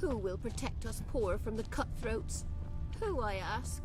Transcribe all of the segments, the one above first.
Who will protect us poor from the cutthroats? Who, I ask?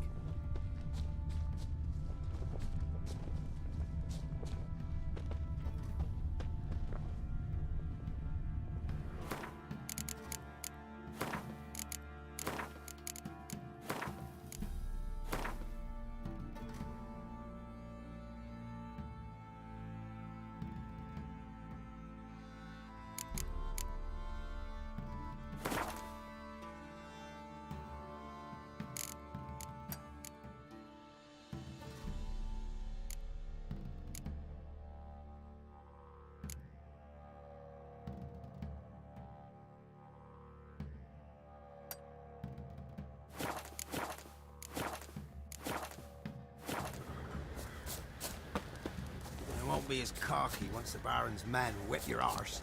Be as cocky once the Baron's men whip your arse.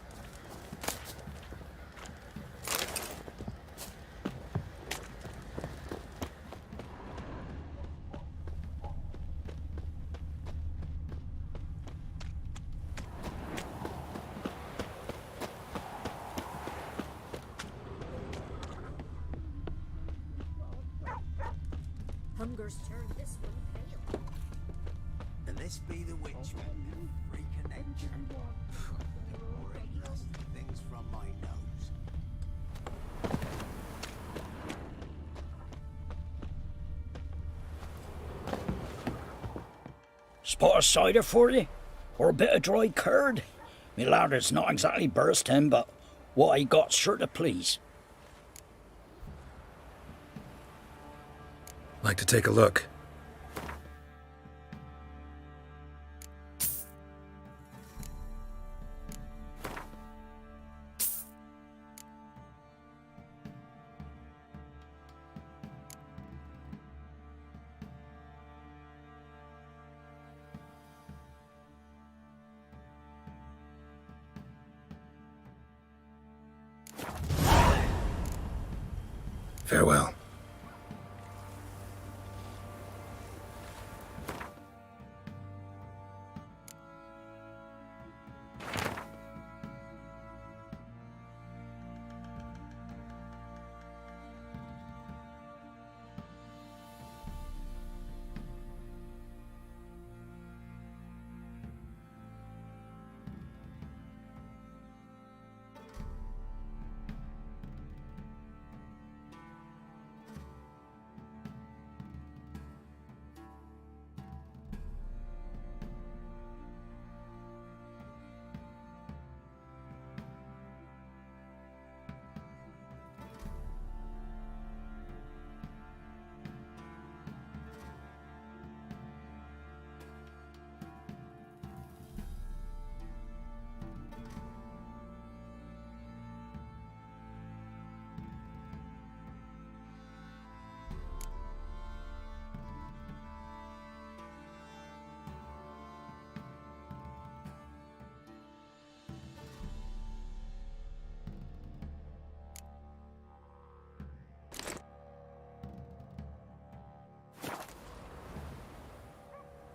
Hunger's turned this one pale. And this be the witchman. Things from my nose. Spot of cider for you? Or a bit of dry curd? Me lad, it's not exactly bursting, but what I got's sure to please. Like to take a look. Farewell.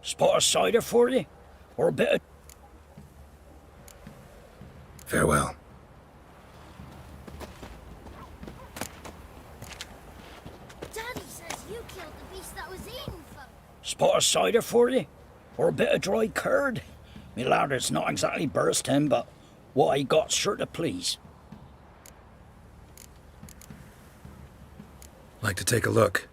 Spot of cider for you? Or a bit of... Farewell. Daddy says you killed the beast that was eating folk. Spot of cider for you? Or a bit of dry curd? Me lad, it's not exactly bursting, but what I got's sure to please. Like to take a look.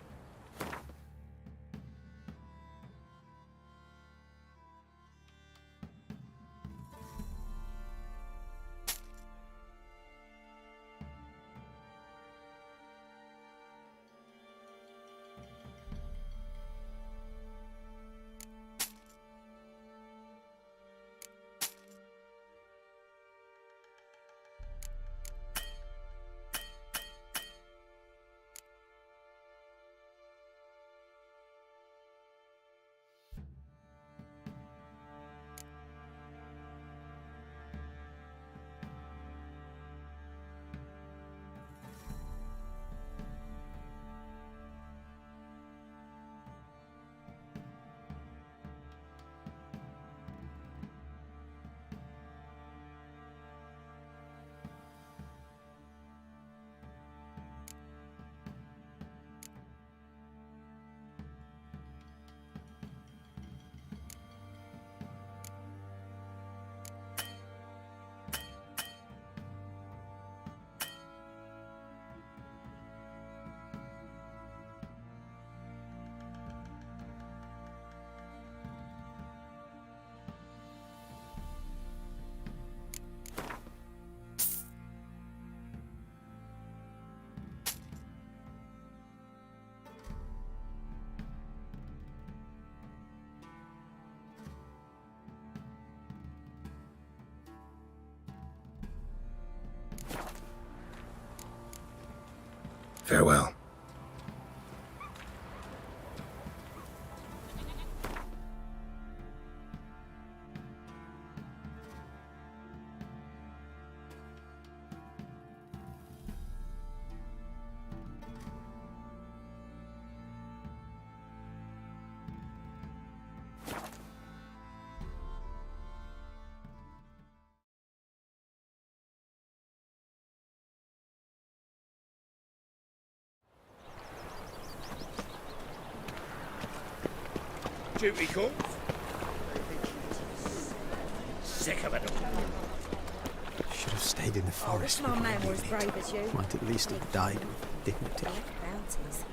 Duty calls. Sick of it all. Should have stayed in the forest. My man was brave as you. Might at least have died with dignity. Bounties.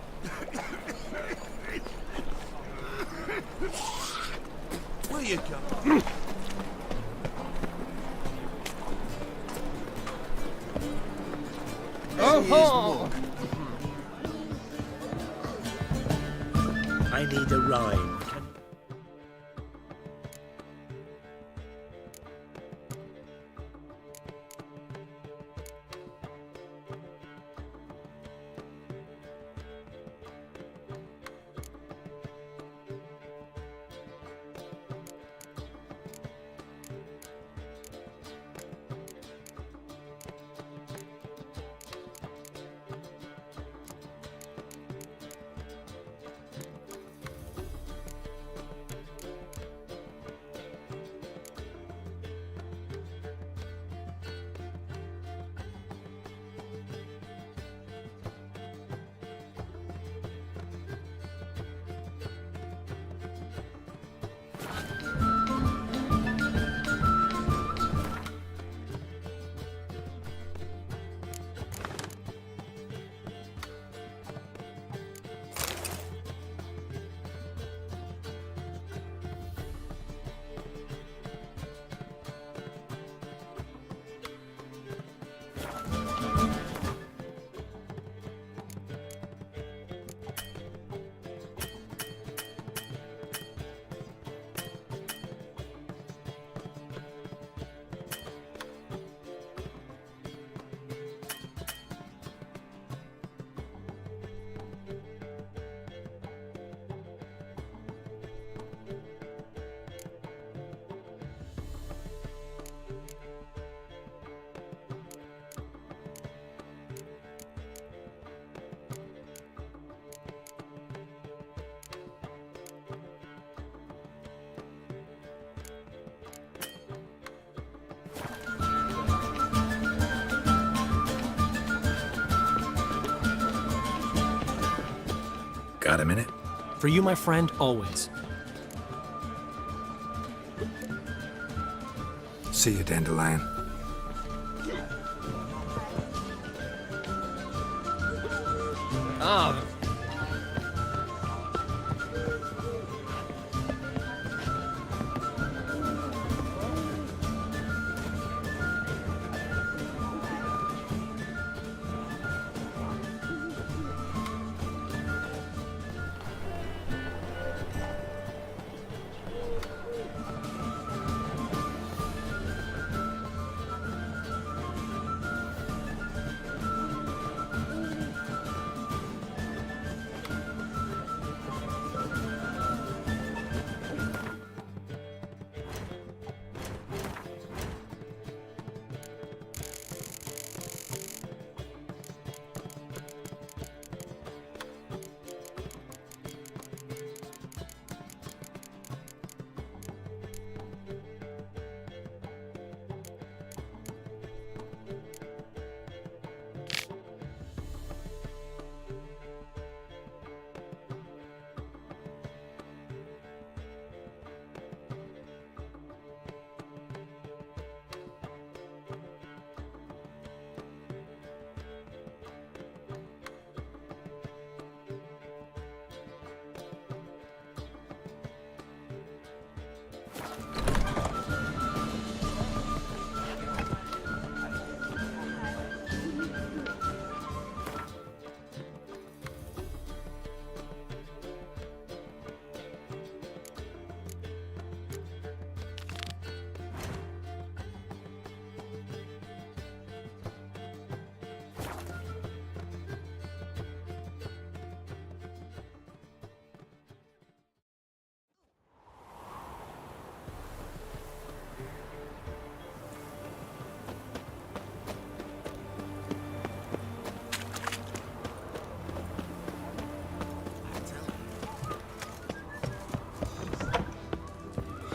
Where you go? Oh, I need a rhyme. Got a minute? For you, my friend, always. See you, Dandelion. Ah,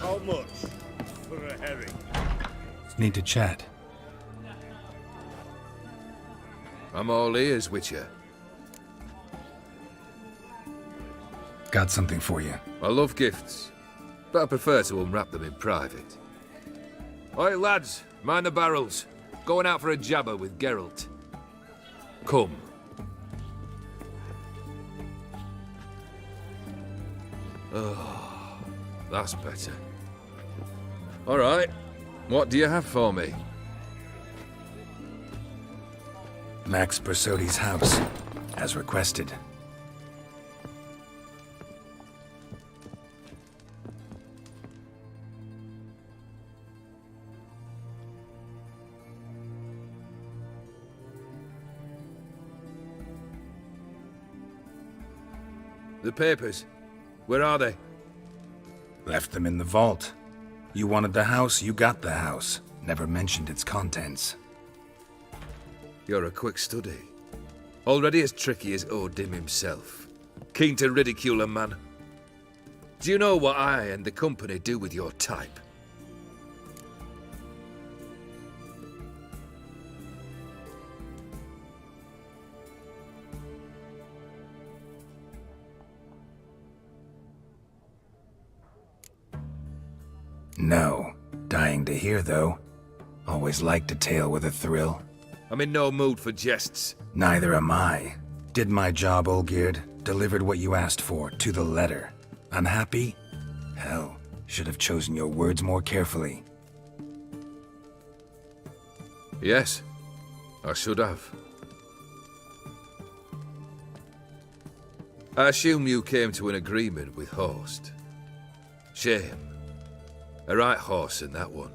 How much for a herring? Need to chat. I'm all ears with you. Got something for you. I love gifts, but I prefer to unwrap them in private. Oi, lads, mind the barrels. Going out for a jabber with Geralt. Come. Oh, that's better. All right, what do you have for me? Max Bersodi's house, as requested. The papers. Where are they? Left them in the vault. You wanted the house, you got the house. Never mentioned its contents. You're a quick study. Already as tricky as Odin himself. Keen to ridicule a man. Do you know what I and the company do with your type? No. Dying to hear, though. Always liked a tale with a thrill. I'm in no mood for jests. Neither am I. Did my job, Olgierd. Delivered what you asked for, to the letter. Unhappy? Hell, should have chosen your words more carefully. Yes, I should have. I assume you came to an agreement with Horst. Shame. A right horse in that one.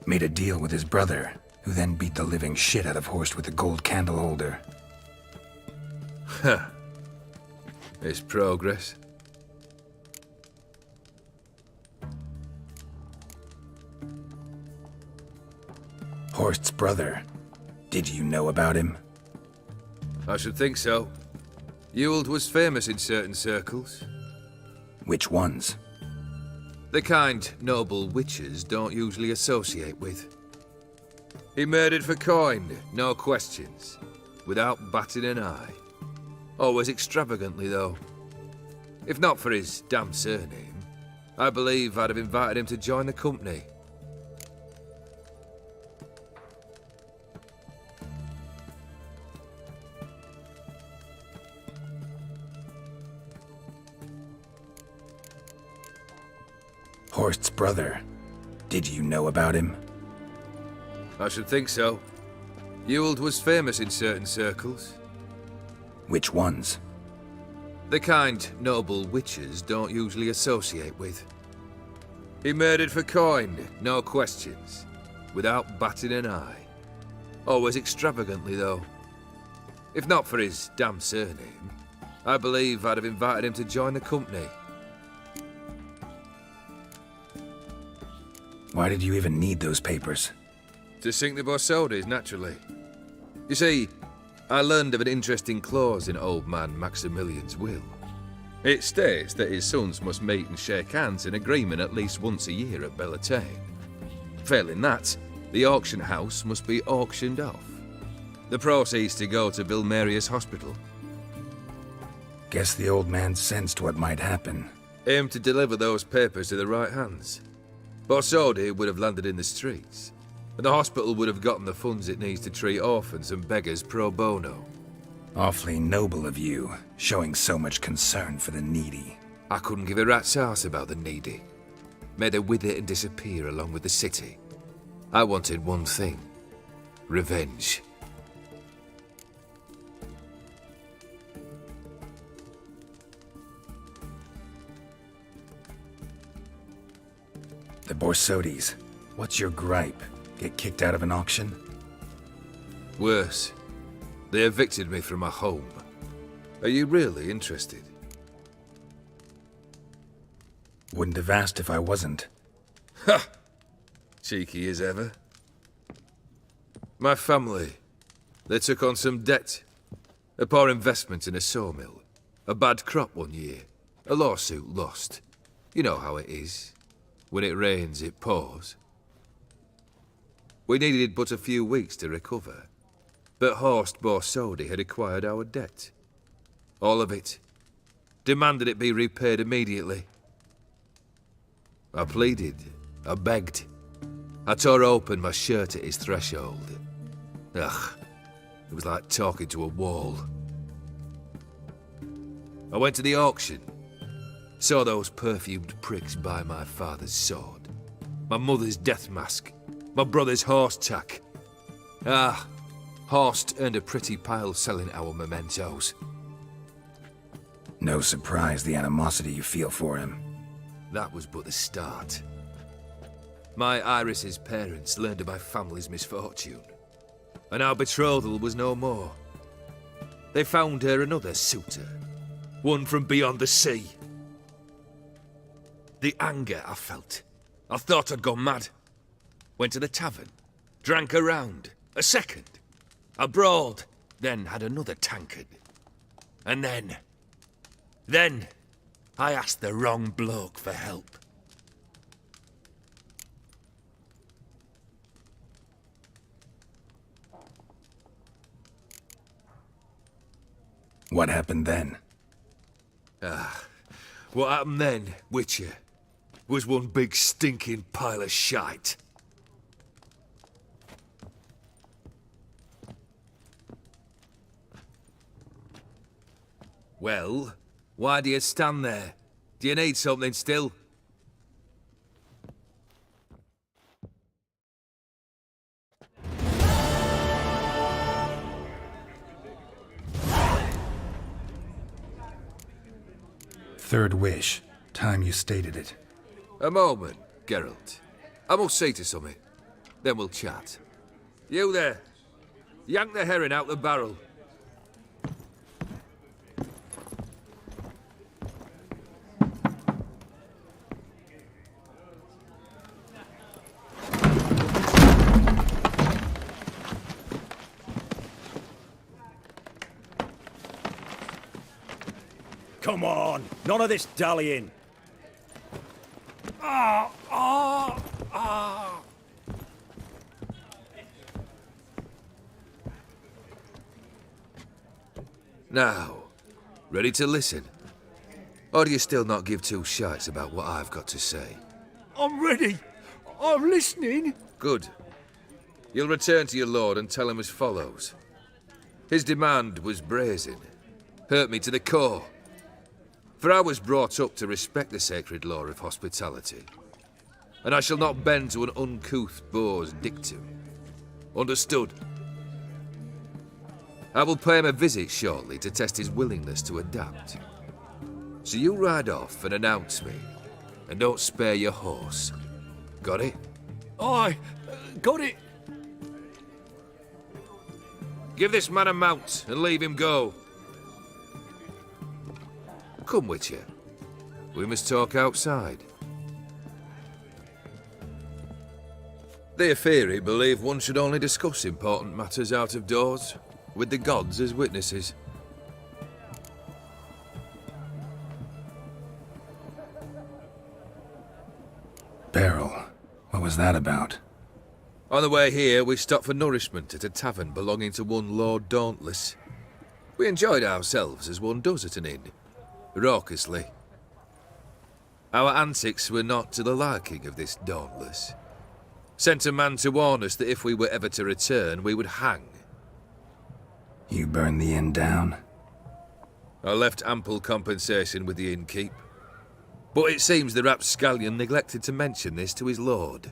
Made a deal with his brother, who then beat the living shit out of Horst with a gold candle holder. Huh. It's progress. Horst's brother. Did you know about him? I should think so. Ewald was famous in certain circles. Which ones? The kind noble witches don't usually associate with. He murdered for coin, no questions, without batting an eye. Always extravagantly, though. If not for his damn surname, I believe I'd have invited him to join the company. Horst's brother. Did you know about him? I should think so. Ewald was famous in certain circles. Which ones? The kind noble witches don't usually associate with. He murdered for coin, no questions, without batting an eye. Always extravagantly, though. If not for his damn surname, I believe I'd have invited him to join the company. Why did you even need those papers? To sink the Borsodis, naturally. You see, I learned of an interesting clause in old man Maximilian's will. It states that his sons must meet and shake hands in agreement at least once a year at Bellatane. Failing that, the auction house must be auctioned off. The proceeds to go to Vilmerius Hospital. Guess the old man sensed what might happen. Aim to deliver those papers to the right hands. Borsodi would have landed in the streets, and the hospital would have gotten the funds it needs to treat orphans and beggars pro bono. Awfully noble of you, showing so much concern for the needy. I couldn't give a rat's ass about the needy. May they wither and disappear along with the city. I wanted one thing. Revenge. The Borsodis. What's your gripe? Get kicked out of an auction? Worse. They evicted me from my home. Are you really interested? Wouldn't have asked if I wasn't. Ha! Cheeky as ever. My family. They took on some debt. A poor investment in a sawmill. A bad crop one year. A lawsuit lost. You know how it is. When it rains, it pours. We needed but a few weeks to recover. But Horst Borsodi had acquired our debt. All of it. demanded it be repaid immediately. I pleaded, I begged. I tore open my shirt at his threshold. Ugh, it was like talking to a wall. I went to the auction, saw those perfumed pricks buy my father's sword, my mother's death mask, my brother's horse tack. Ah, Horst earned a pretty pile selling our mementos. No surprise the animosity you feel for him. That was but the start. My Iris's parents learned of my family's misfortune, and our betrothal was no more. They found her another suitor, one from beyond the sea. The anger I felt, I thought I'd gone mad. Went to the tavern, drank a round, a second. I brawled, then had another tankard. And then I asked the wrong bloke for help. What happened then? What happened then, Witcher, was one big stinking pile of shite. Well, why do you stand there? Do you need something still? Third wish. Time you stated it. A moment, Geralt. I must see to something. Then we'll chat. You there. Yank the herring out the barrel. Come on, none of this dallying. Now, ready to listen? Or do you still not give two shites about what I've got to say? I'm ready. I'm listening. Good. You'll return to your lord and tell him as follows. His demand was brazen. Hurt me to the core. For I was brought up to respect the sacred law of hospitality, and I shall not bend to an uncouth boor's dictum. Understood? I will pay him a visit shortly to test his willingness to adapt. So you ride off and announce me, and don't spare your horse. Got it? Aye, got it. Give this man a mount and leave him go. Come, Witcher. We must talk outside. The Aetheri believe one should only discuss important matters out of doors, with the gods as witnesses. Beryl, what was that about? On the way here, we stopped for nourishment at a tavern belonging to one Lord Dauntless. We enjoyed ourselves as one does at an inn, raucously. Our antics were not to the liking of this Dauntless. Sent a man to warn us that if we were ever to return, we would hang. You burned the inn down? I left ample compensation with the innkeep. But it seems the rapscallion neglected to mention this to his lord.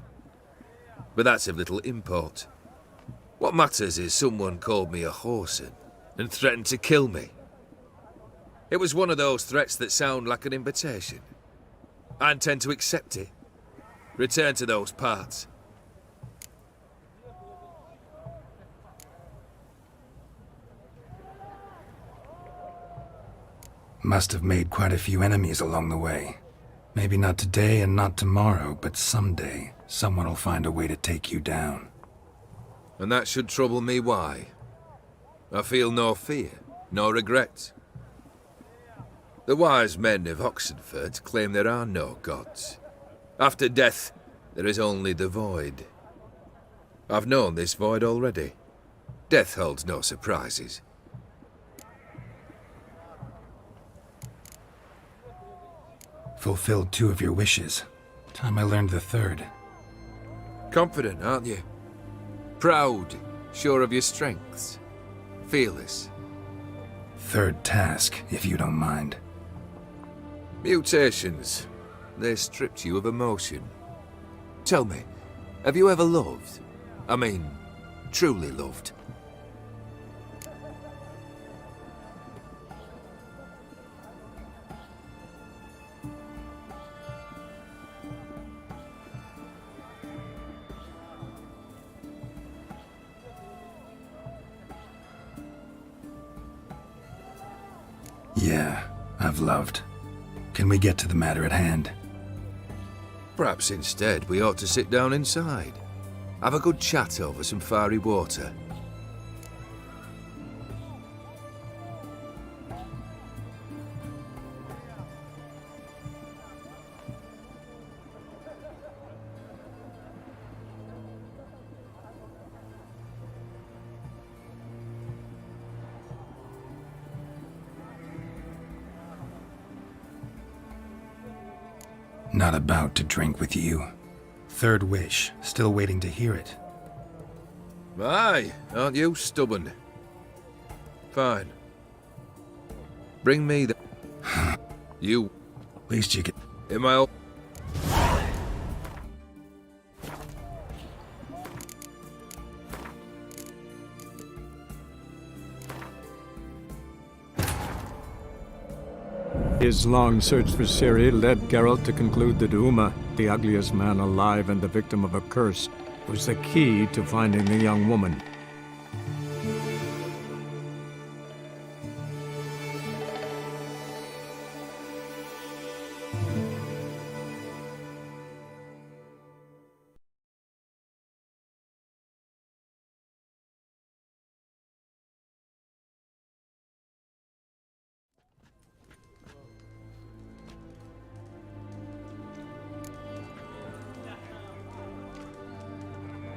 But that's of little import. What matters is someone called me a whoreson and threatened to kill me. It was one of those threats that sound like an invitation. I intend to accept it. Return to those parts. Must have made quite a few enemies along the way. Maybe not today and not tomorrow, but someday, someone will find a way to take you down. And that should trouble me why? I feel no fear, no regret. The wise men of Oxenford claim there are no gods. After death, there is only the void. I've known this void already. Death holds no surprises. Fulfilled 2 of your wishes. Time I learned the 3rd. Confident, aren't you? Proud, sure of your strengths. Fearless. 3rd task, if you don't mind. Mutations. They stripped you of emotion. Tell me, have you ever loved? I mean, truly loved? Yeah, I've loved. Can we get to the matter at hand? Perhaps instead we ought to sit down inside. Have a good chat over some fiery water. Not about to drink with you. 3rd wish, still waiting to hear it. Aye, aren't you stubborn? Fine. Bring me the... You... Least you could... In my old... His long search for Ciri led Geralt to conclude that Uma, the ugliest man alive and the victim of a curse, was the key to finding the young woman.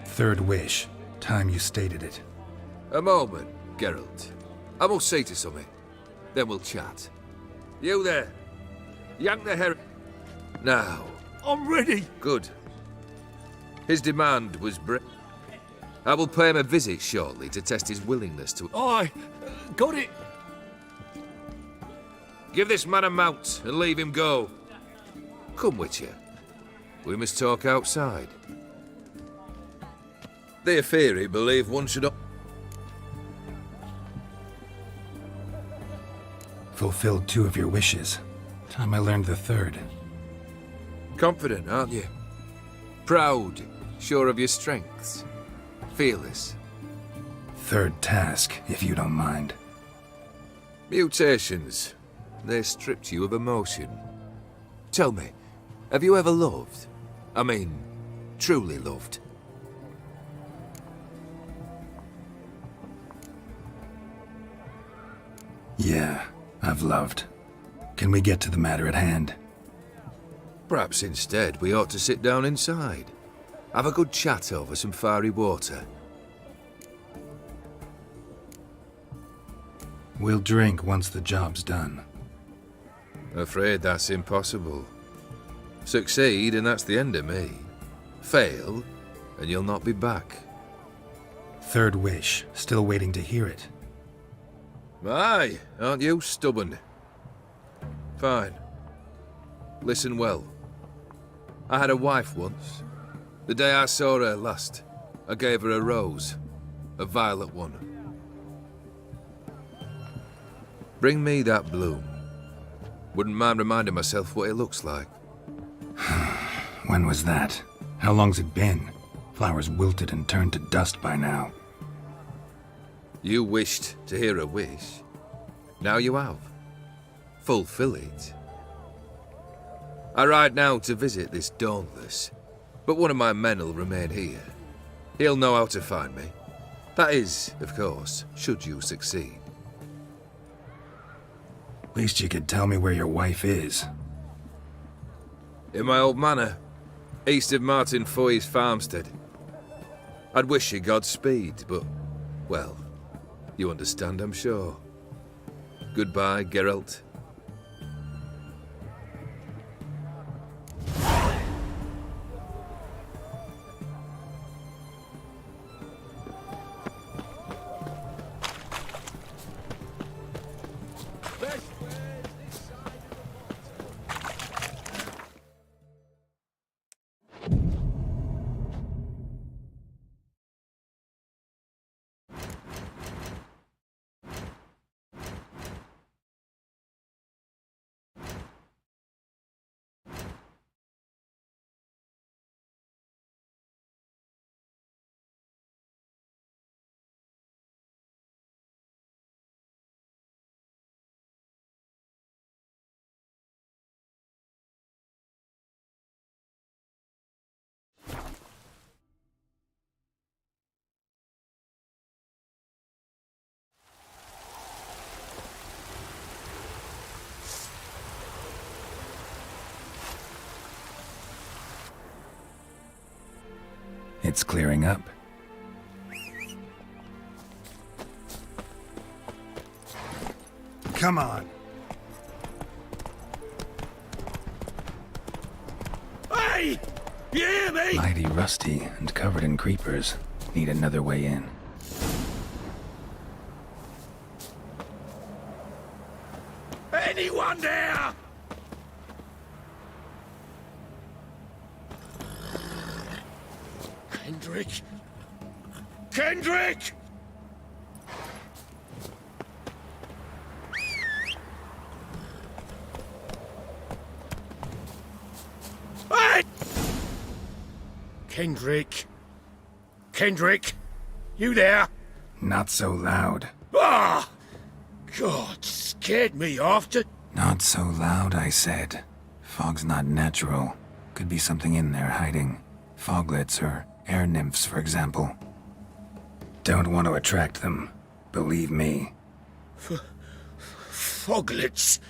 Third wish. Time you stated it. A moment, Geralt. I must say to something. Then we'll chat. You there. Yank the hair... Now. I'm ready. Good. His demand was I will pay him a visit shortly to test his willingness to... Aye. Got it. Give this man a mount and leave him go. Come with you. We must talk outside. The Aetheri believe one should... Fulfilled 2 of your wishes. Time I learned the 3rd. Confident, aren't you? Proud, sure of your strengths. Fearless. 3rd task, if you don't mind. Mutations. They stripped you of emotion. Tell me, have you ever loved? I mean, truly loved? Yeah, I've loved. Can we get to the matter at hand? Perhaps instead we ought to sit down inside. Have a good chat over some fiery water. We'll drink once the job's done. Afraid that's impossible. Succeed and that's the end of me. Fail and you'll not be back. 3rd wish. Still waiting to hear it. Aye, aren't you stubborn? Fine. Listen well. I had a wife once. The day I saw her last, I gave her a rose. A violet one. Bring me that bloom. Wouldn't mind reminding myself what it looks like. When was that? How long's it been? Flowers wilted and turned to dust by now. You wished to hear a wish. Now you have. Fulfill it. I ride now to visit this Dauntless, but one of my men will remain here. He'll know how to find me. That is, of course, should you succeed. Least you could tell me where your wife is. In my old manor, east of Martin Foy's farmstead. I'd wish you Godspeed, but, well, you understand, I'm sure. Goodbye, Geralt. It's clearing up. Come on. Hey! You hear me? Mighty rusty and covered in creepers. Need another way in. Anyone there? Kendrick? Kendrick! Hey! Kendrick? Kendrick? You there? Not so loud. Ah! God, scared me off to... Not so loud, I said. Fog's not natural. Could be something in there hiding. Foglets or air nymphs, for example. Don't want to attract them. Believe me. Foglets?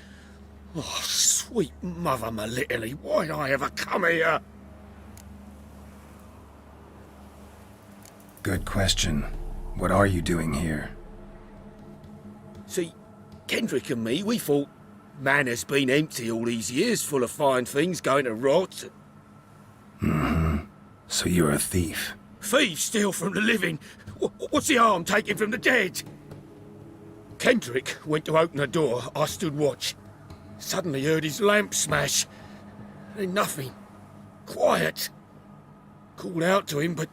Oh, sweet mother Melitterly, why'd I ever come here? Good question. What are you doing here? See, Kendrick and me, we thought man has been empty all these years, full of fine things going to rot. Mm-hmm. So you're a thief. Thieves steal from the living. What's the harm taking from the dead? Kendrick went to open the door. I stood watch. Suddenly heard his lamp smash. Then nothing. Quiet. Called out to him, but...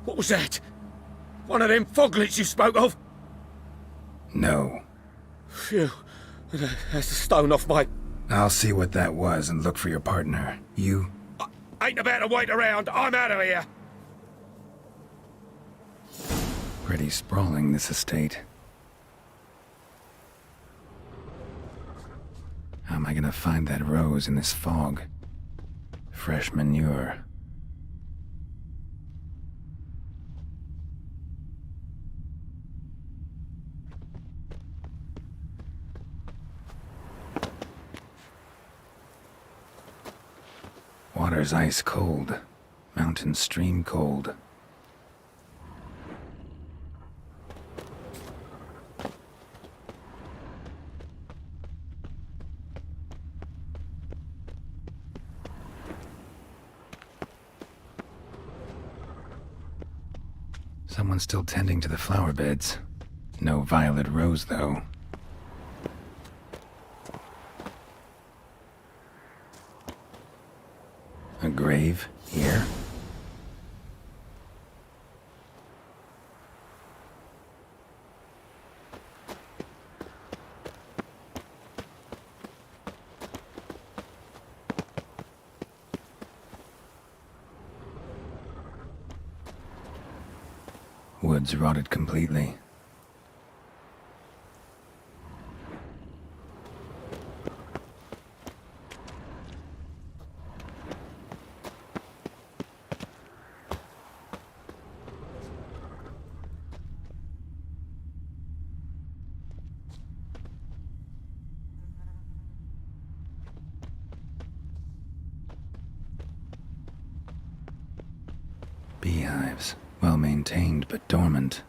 What was that? One of them foglets you spoke of? No. Phew. That's a stone off my... I'll see what that was and look for your partner. You... Ain't about to wait around. I'm out of here. Pretty sprawling, this estate. How am I gonna find that rose in this fog? Fresh manure. Water's ice cold. Mountain stream cold. Someone's still tending to the flower beds. No violet rose, though. A grave here? Woods rotted completely. Beehives, well maintained but dormant.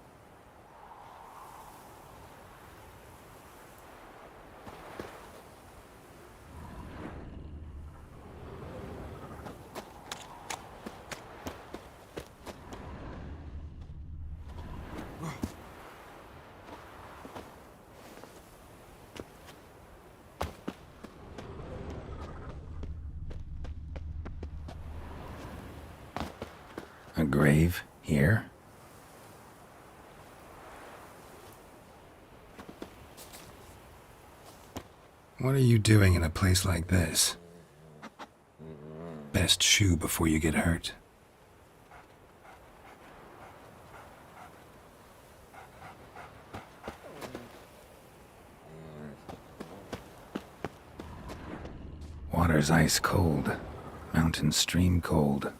A grave here? What are you doing in a place like this? Best shoe before you get hurt. Water's ice cold. Mountain stream cold.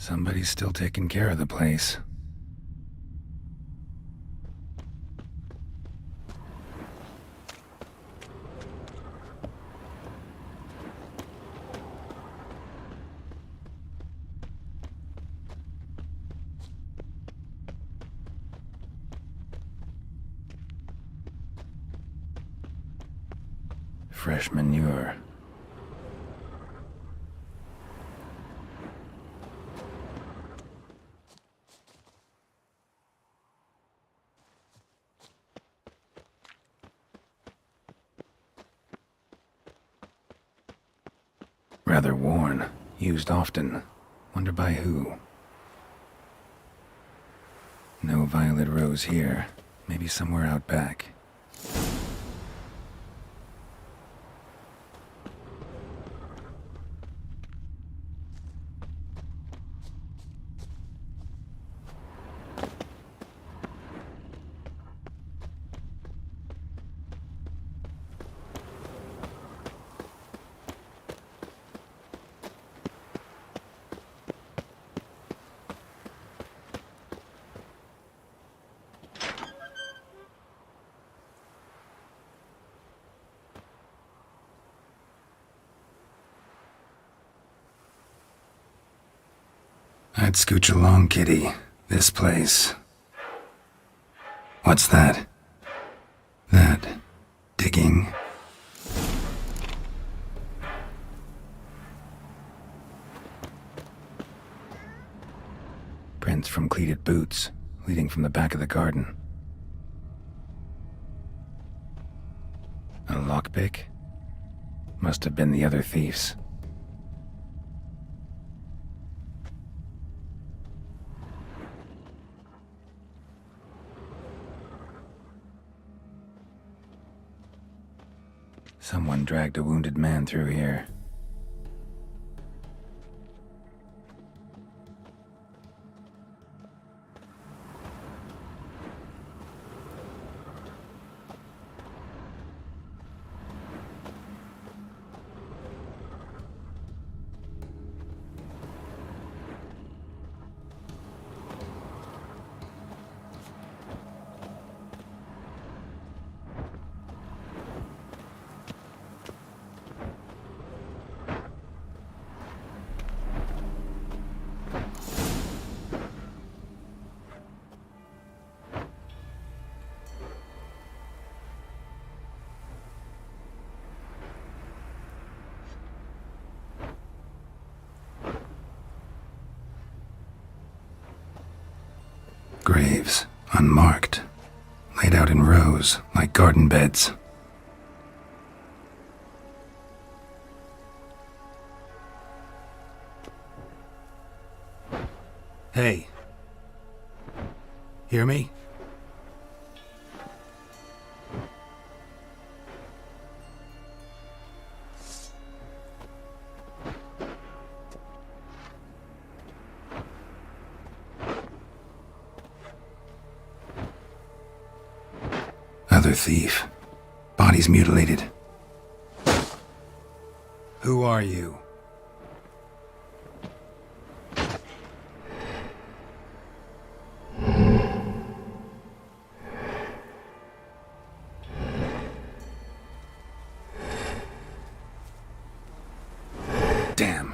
Somebody's still taking care of the place. Fresh manure. Rather worn, used often. Wonder by who? No violet rose here. Maybe somewhere out back. I'd scooch along, kitty. This place. What's that? That... digging? Prints from cleated boots, leading from the back of the garden. A lockpick? Must have been the other thieves. Someone dragged a wounded man through here. Graves, unmarked, laid out in rows like garden beds. Hey. Hear me? Other thief. Bodies mutilated. Who are you? Damn.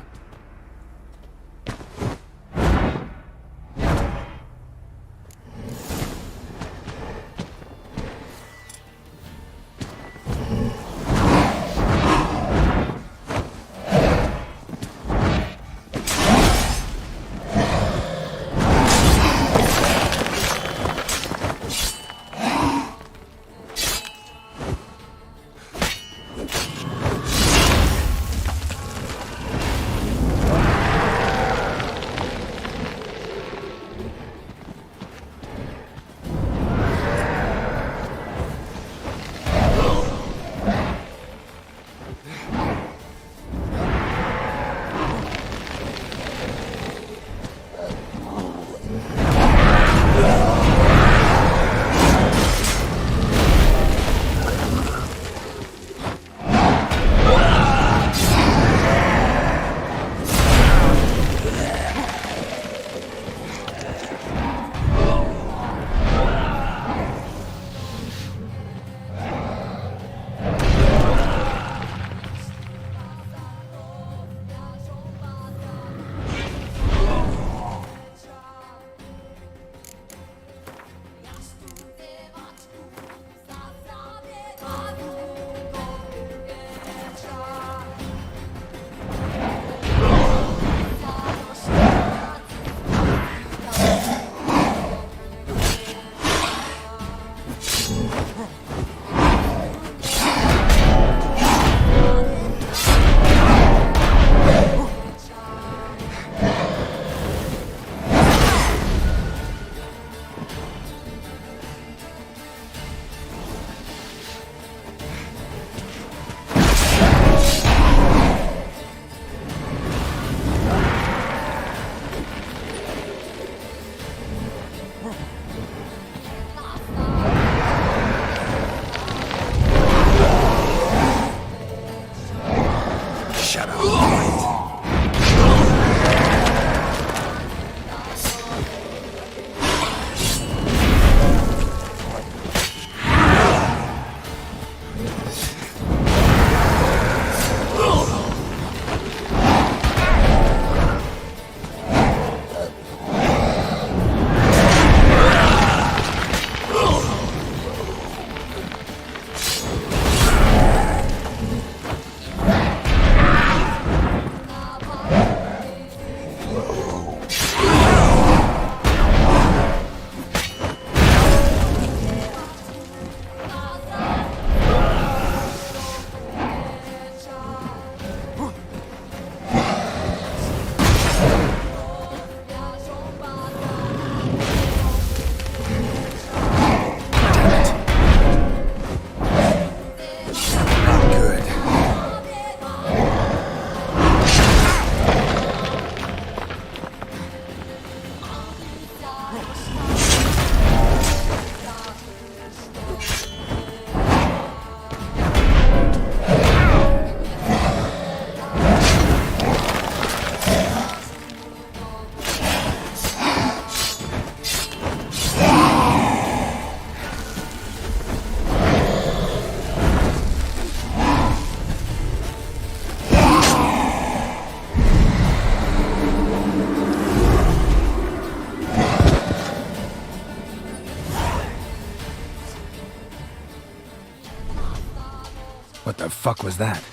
What the fuck was that?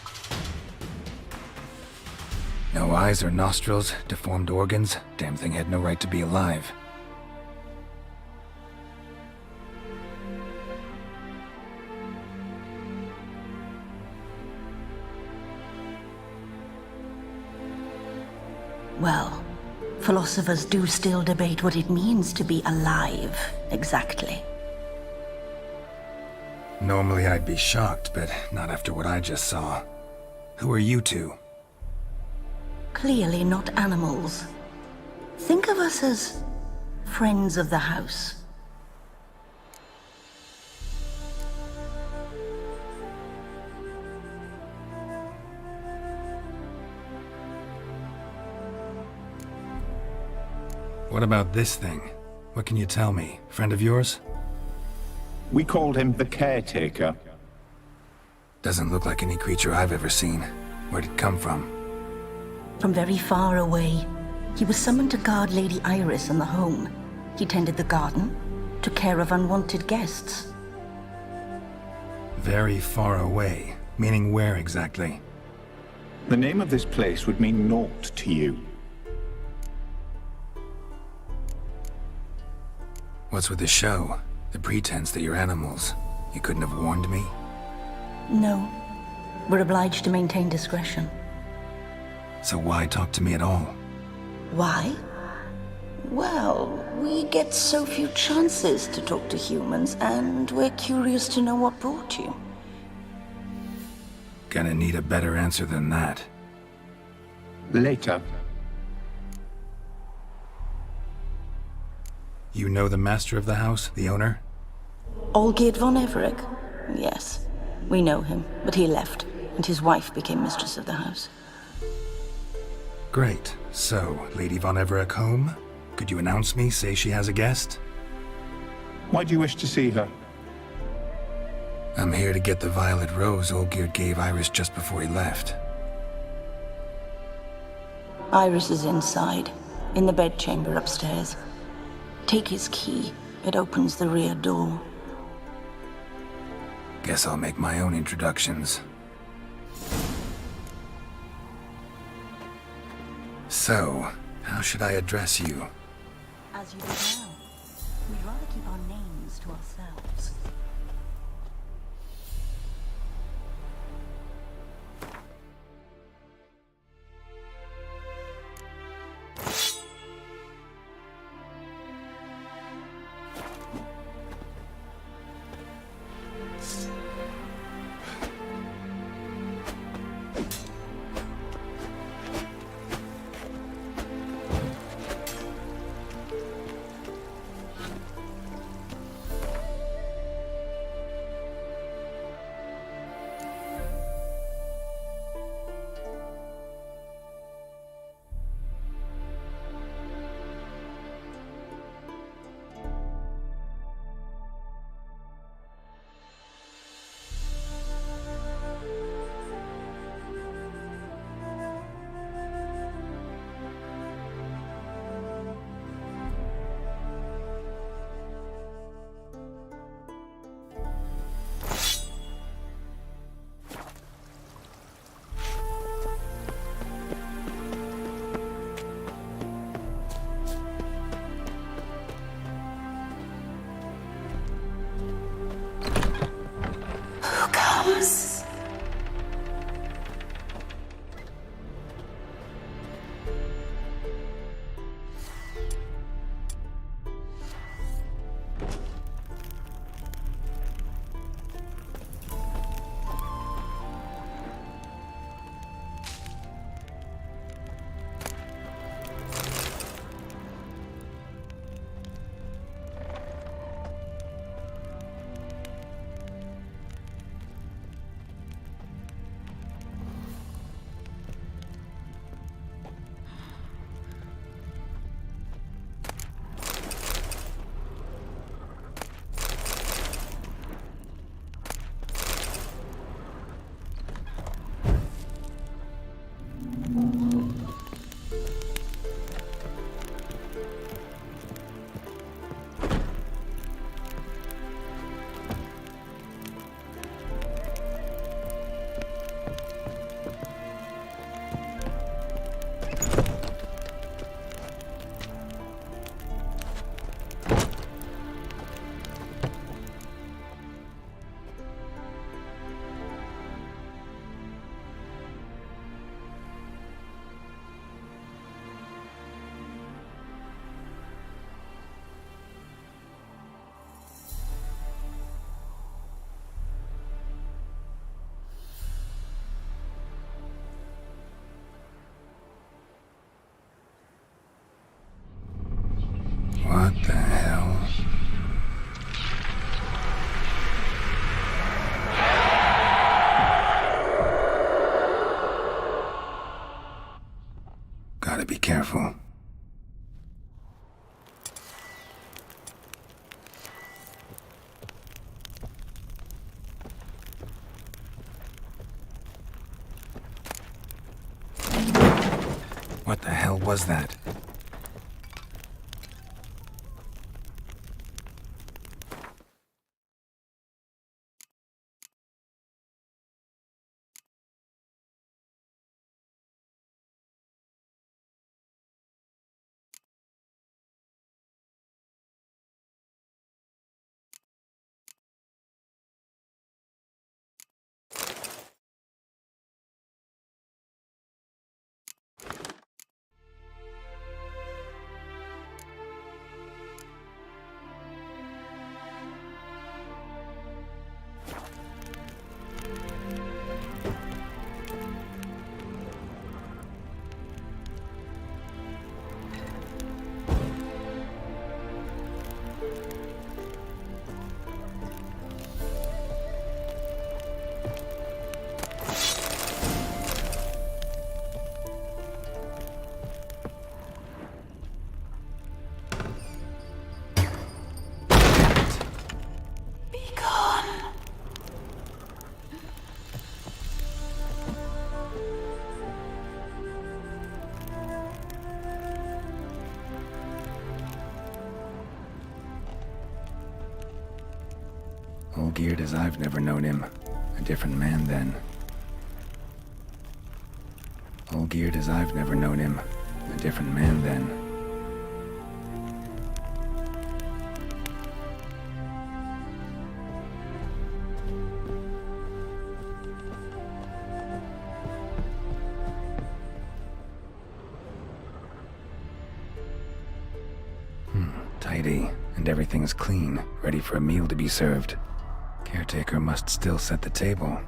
No eyes or nostrils, deformed organs. Damn thing had no right to be alive. Well, philosophers do still debate what it means to be alive, exactly. Normally I'd be shocked, but not after what I just saw. Who are you two? Clearly not animals. Think of us as friends of the house. What about this thing? What can you tell me? Friend of yours? We called him the Caretaker. Doesn't look like any creature I've ever seen. Where'd it come from? From very far away. He was summoned to guard Lady Iris and the home. He tended the garden, took care of unwanted guests. Very far away. Meaning where exactly? The name of this place would mean naught to you. What's with the show? The pretense that you're animals. You couldn't have warned me? No. We're obliged to maintain discretion. So why talk to me at all? Why? Well, we get so few chances to talk to humans, and we're curious to know what brought you. Gonna need a better answer than that. Later. You know the master of the house, the owner? Olgierd von Everec? Yes, we know him, but he left, and his wife became mistress of the house. Great. So, Lady von Everec home? Could you announce me, say she has a guest? Why do you wish to see her? I'm here to get the violet rose Olgierd gave Iris just before he left. Iris is inside, in the bedchamber upstairs. Take his key. It opens the rear door. Guess I'll make my own introductions. So, how should I address you? As you do now. We'd rather keep our names to ourselves. be careful. What the hell was that? All geared as I've never known him. A different man then. All geared as I've never known him. A different man then. Tidy, and everything's clean, ready for a meal to be served. Caretaker must still set the table.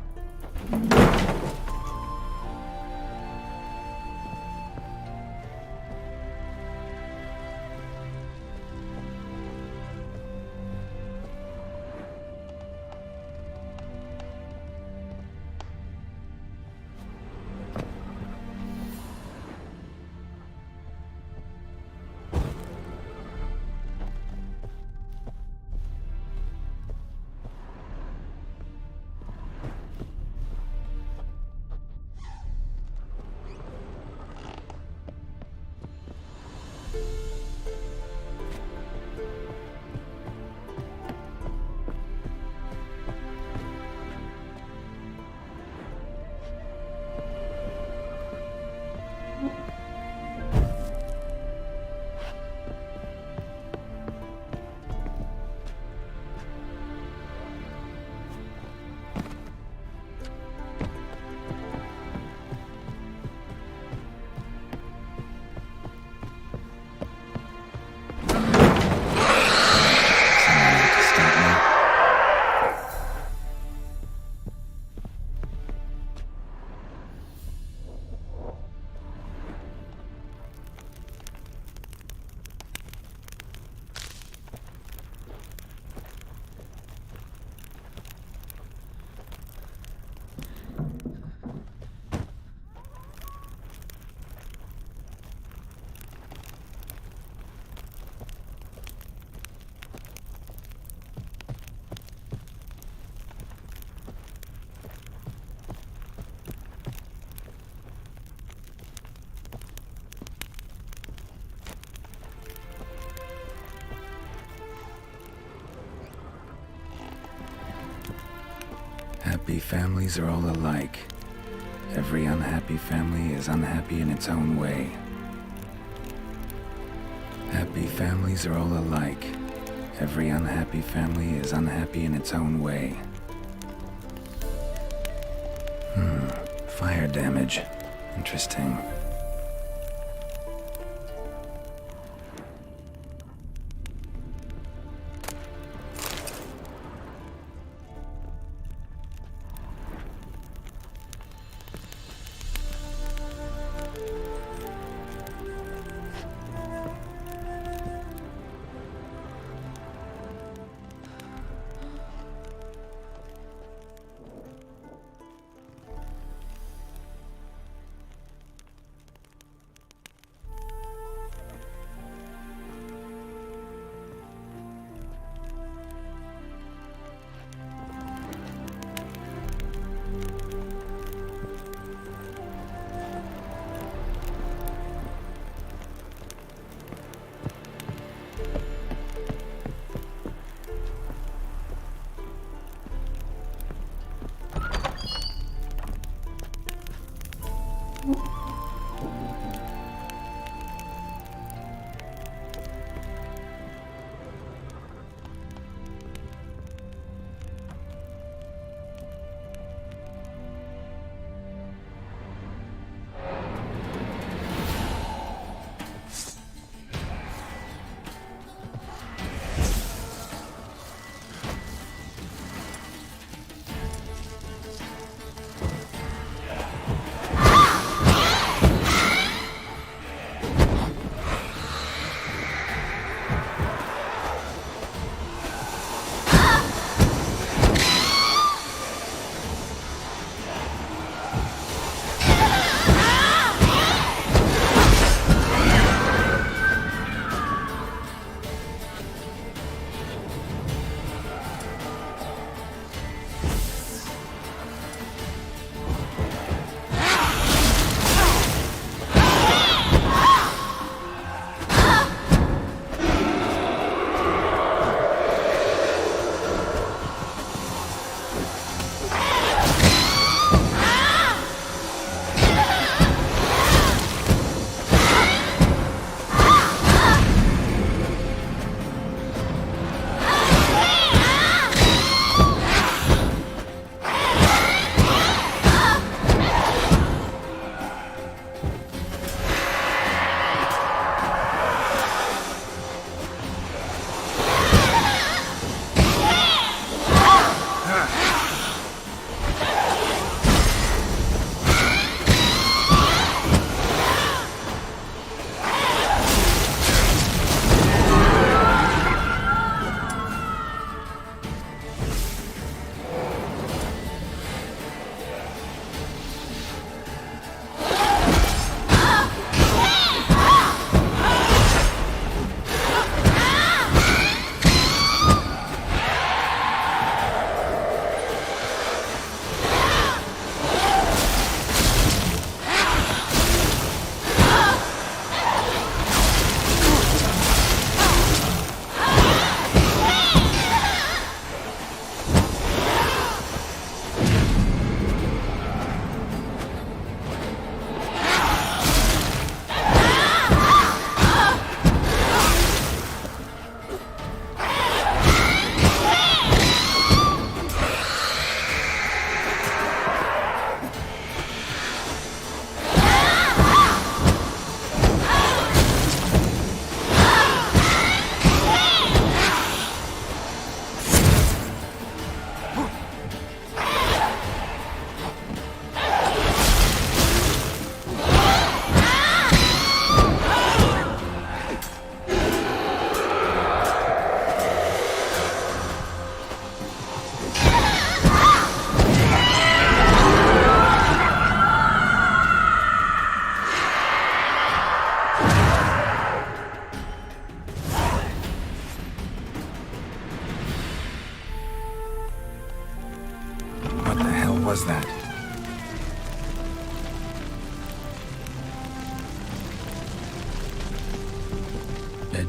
Happy families are all alike. Every unhappy family is unhappy in its own way. Happy families are all alike. Every unhappy family is unhappy in its own way. Fire damage. Interesting.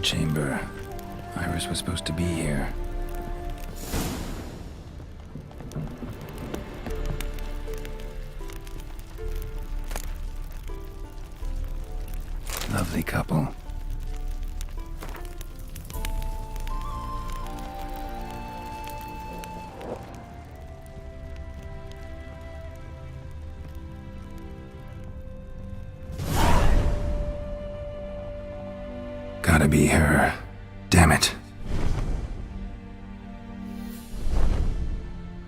chamber. Iris was supposed to be here. Lovely couple. Gotta be her. Damn it.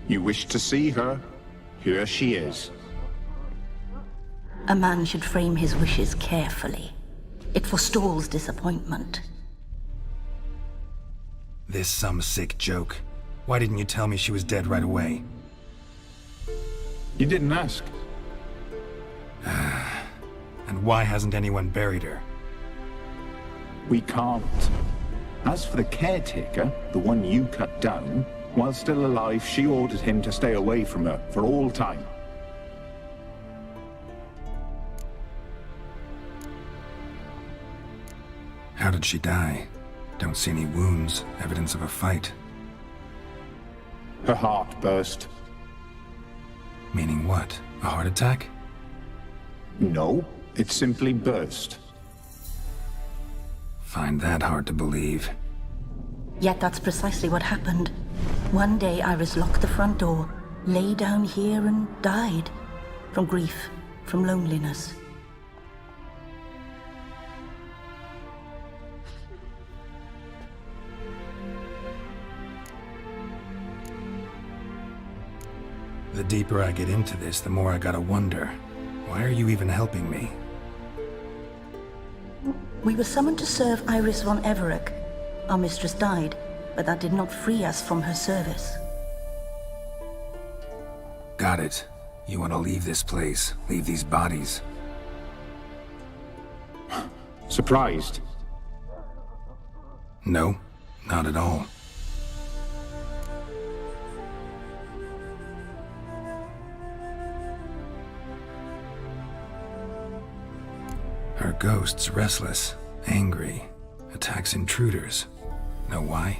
You wish to see her? Here she is. A man should frame his wishes carefully. It forestalls disappointment. This some sick joke. Why didn't you tell me she was dead right away? You didn't ask. And why hasn't anyone buried her? We can't. As for the caretaker, the one you cut down, while still alive, she ordered him to stay away from her for all time. How did she die? Don't see any wounds, evidence of a fight. Her heart burst. Meaning what? A heart attack? No, it simply burst. Find that hard to believe. Yet that's precisely what happened. One day Iris locked the front door, lay down here and died. From grief, from loneliness. The deeper I get into this, the more I gotta wonder. Why are you even helping me? We were summoned to serve Iris von Everec. Our mistress died, but that did not free us from her service. Got it. You want to leave this place, leave these bodies. Surprised? No, not at all. Her ghost's restless, angry, attacks intruders. Know why?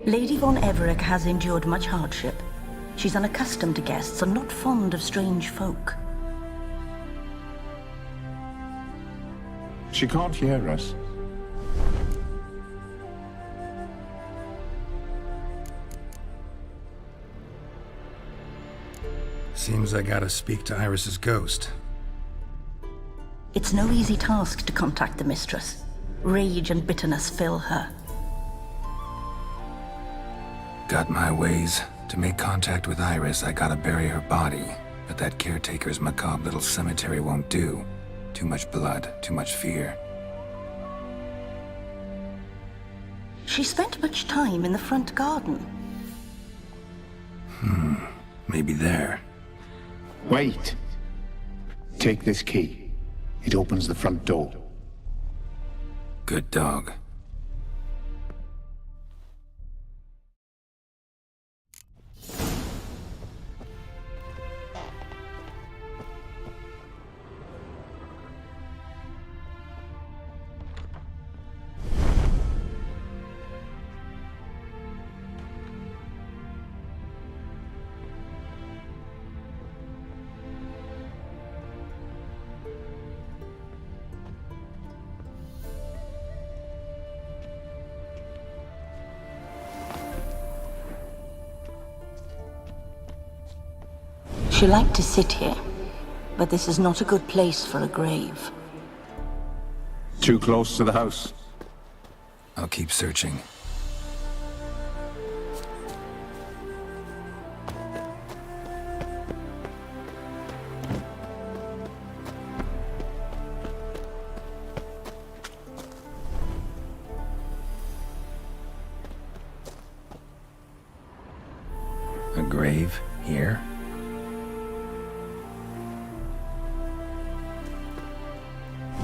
Lady von Everec has endured much hardship. She's unaccustomed to guests and not fond of strange folk. She can't hear us. Seems I gotta speak to Iris's ghost. It's no easy task to contact the mistress. Rage and bitterness fill her. Got my ways. To make contact with Iris, I gotta bury her body. But that caretaker's macabre little cemetery won't do. Too much blood, too much fear. She spent much time in the front garden. Maybe there. Wait. Take this key. It opens the front door. Good dog. She liked to sit here, but this is not a good place for a grave. Too close to the house. I'll keep searching. A grave here?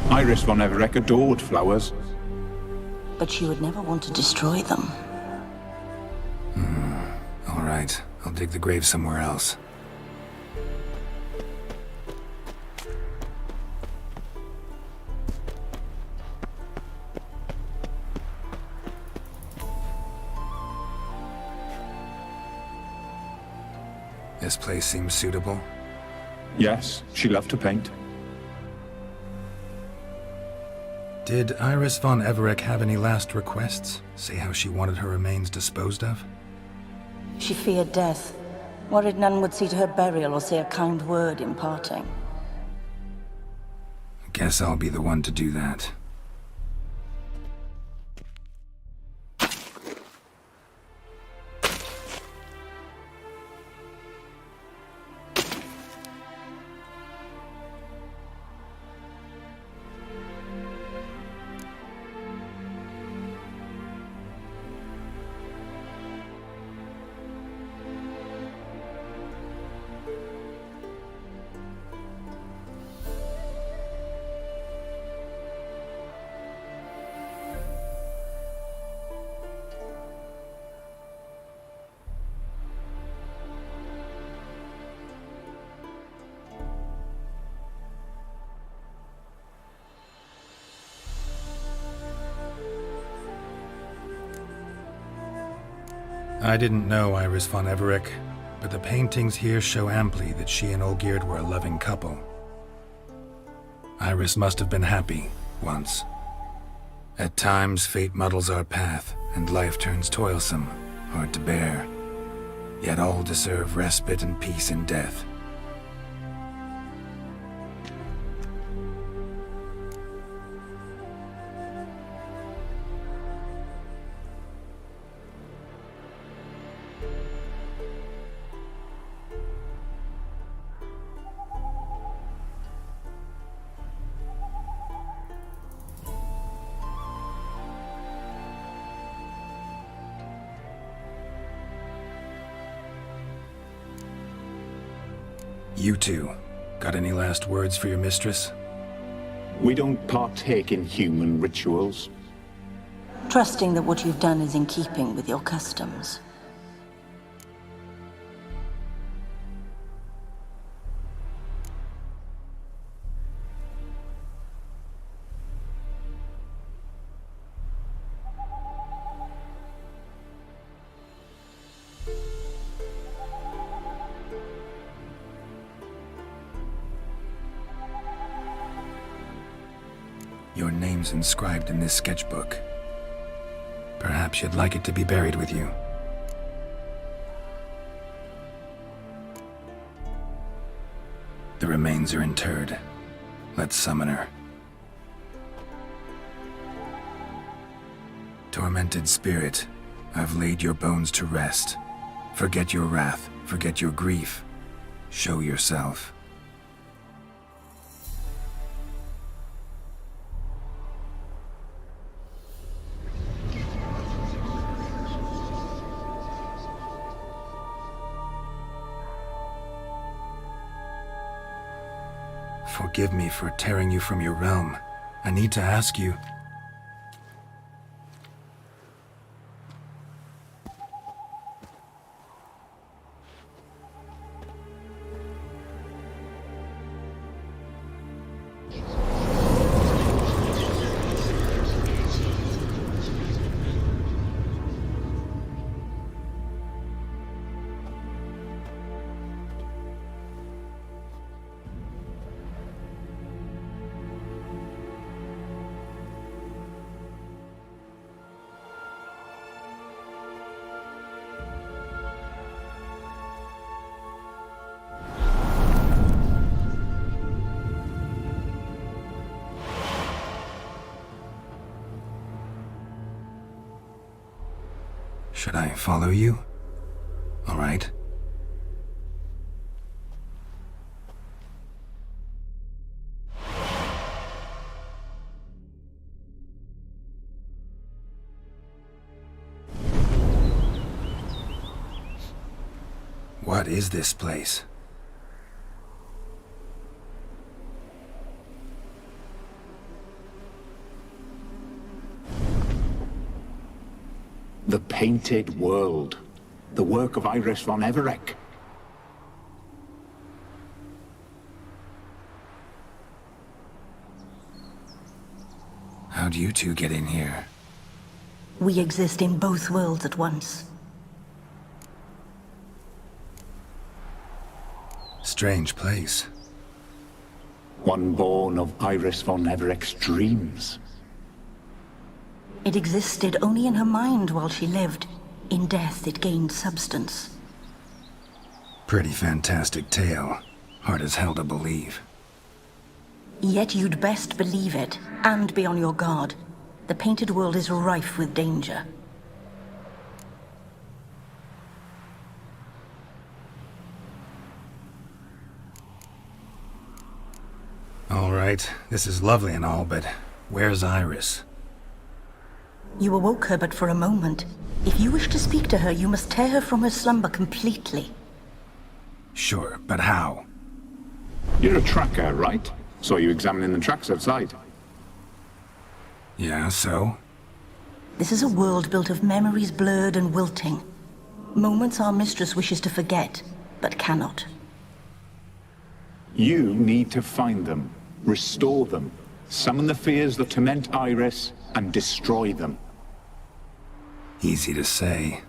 Iris von Everec adored flowers. But she would never want to destroy them. All right, I'll dig the grave somewhere else. this place seems suitable? Yes, she loved to paint. Did Iris von Everec have any last requests? Say how she wanted her remains disposed of? She feared death, worried none would see to her burial or say a kind word in parting. Guess I'll be the one to do that. I didn't know Iris von Everec, but the paintings here show amply that she and Olgierd were a loving couple. Iris must have been happy, once. At times, fate muddles our path, and life turns toilsome, hard to bear. Yet all deserve respite and peace in death. You two, got any last words for your mistress? We don't partake in human rituals. Trusting that what you've done is in keeping with your customs. Your name's inscribed in this sketchbook. Perhaps you'd like it to be buried with you. The remains are interred. Let's summon her. Tormented spirit, I've laid your bones to rest. Forget your wrath, forget your grief. Show yourself. Forgive me for tearing you from your realm. I need to ask you. Should I follow you? All right. What is this place? The Painted World. The work of Iris von Everec. How'd you two get in here? We exist in both worlds at once. strange place. One born of Iris von Everett's dreams. It existed only in her mind while she lived. In death, it gained substance. Pretty fantastic tale. Hard as hell to believe. Yet you'd best believe it, and be on your guard. The painted world is rife with danger. All right, this is lovely and all, but where's Iris? You awoke her but for a moment. If you wish to speak to her, you must tear her from her slumber completely. Sure, but how? You're a tracker, right? Saw you examining the tracks outside. Yeah, so? This is a world built of memories blurred and wilting. Moments our mistress wishes to forget, but cannot. You need to find them, restore them, summon the fears that torment Iris, and destroy them. Easy to say.